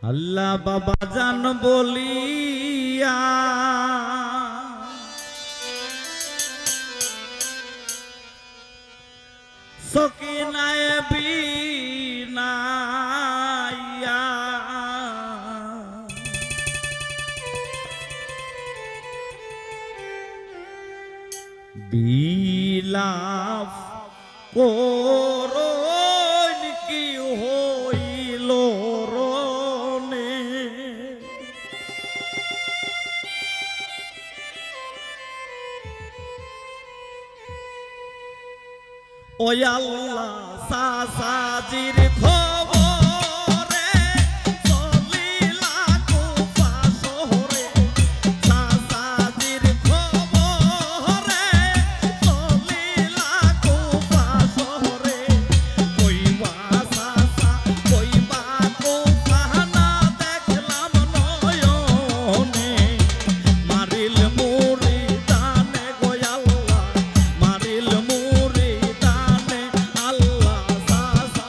আল্লাহ বাবা জান বলিয়া সকিনায় বিনাইয়া বিলাপ করইন কি হইল রনে ও আল্লাহ সাসাজির খবরে চলিলা কুফা শহরে সাসাজির খবরে চলিলা কুফা শহরে কইবা সাসা কইবা কুফা না দেখলাম নয়নে মারিল মুরিদানে গো আল্লাহ মারিল মুরিদানে আল্লাহ সাসা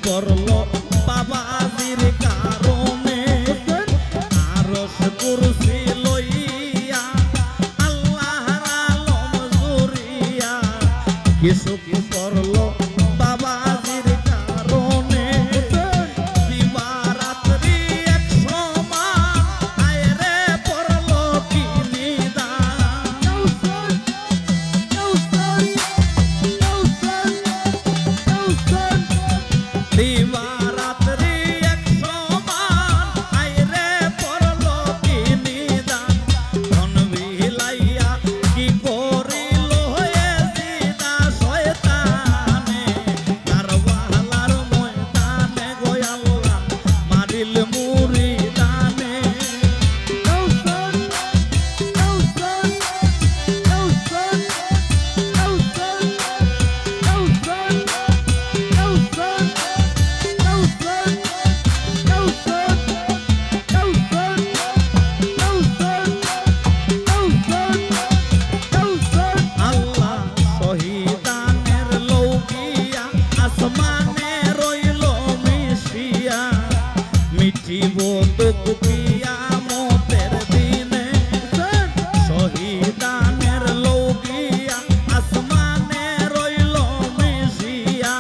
করল বাবাজির কারণে আরশ কুরসি লইয়া আল্লাহর আলম জুরিয়া কিছু করল বাবাজির কারণে দিবারাত্রি এক সমান আয়রে পড়ল কি নিদান দিবারাত্রি এক সমান আয়রে পড়ল কি নিদান ধন বিলাইয়া কি করিল হয়ে সিদা শয়তানে কারবালার ময়দানে গো আল্লাহ মারিল মুরিদানে আল্লাহ শহীদানের লৌকিয়া আসমানে রইল মিশিয়া মিঠিব দুঃখ কিয়ামতের দিনে শহীদানের লৌকিয়া আসমানে রইল মিশিয়া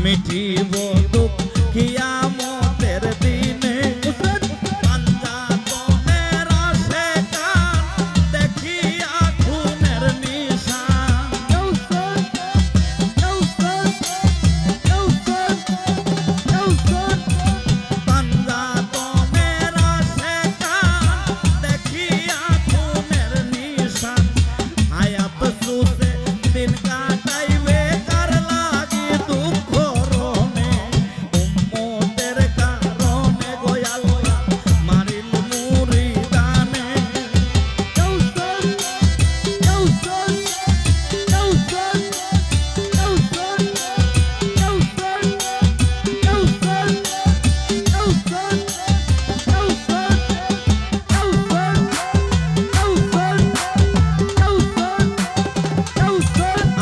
মিঠিব দুঃখ কিয়ামতের দিনে পাঞ্জাতনের আশেকান দেখিয়া খুনের নিশান পাঞ্জাতনের আশেকান দেখিয়া খুনের নিশান হায়াত সুসে দিন কাটাইবে কার লাগি দুঃখ রনে উম্মতের কারণে গো আল্লাহ মারিল মুরিদানে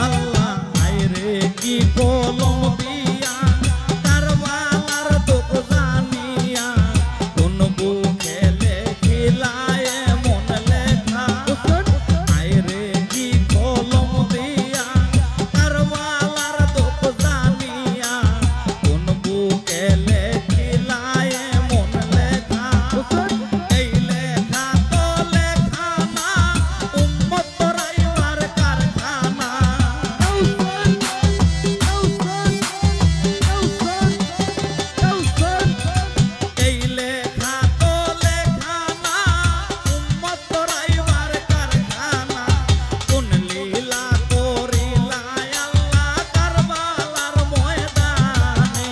আল্লাহ আইরে কি কলম দিয়া কারবালার দুঃখ জানিয়া কোন বুকে লেখিলায় মন লেখা আইরে কি কলম দিয়া কারবালার দুঃখ জানিয়া কোন বুকে লেখিলায় মন লেখা এই লেখা তো লেখা না উম্মত রাইবার কারখানা এই লেখা তো লেখা না উম্মত রাইবার কারখানা কোন লীলা করিলা আল্লাহ কারবালার ময়দানে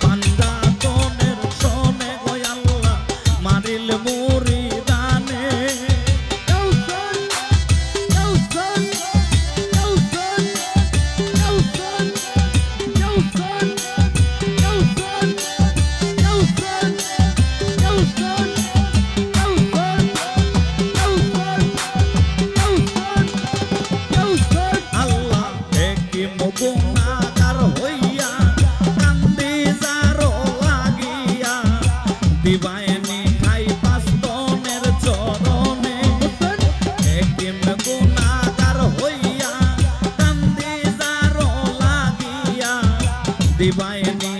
পাঞ্জাতনের শোনে গো আল্লাহ মারিল মুরিদানে আল্লাহ হেকিম গুনাহগার হইয়া কান্দি যারো লাগিয়া দিবায়নি ঠাই পাস্তনের চরণে হেকিম গুনাহগার হইয়া কান্দি যারো লাগিয়া দিবায়নি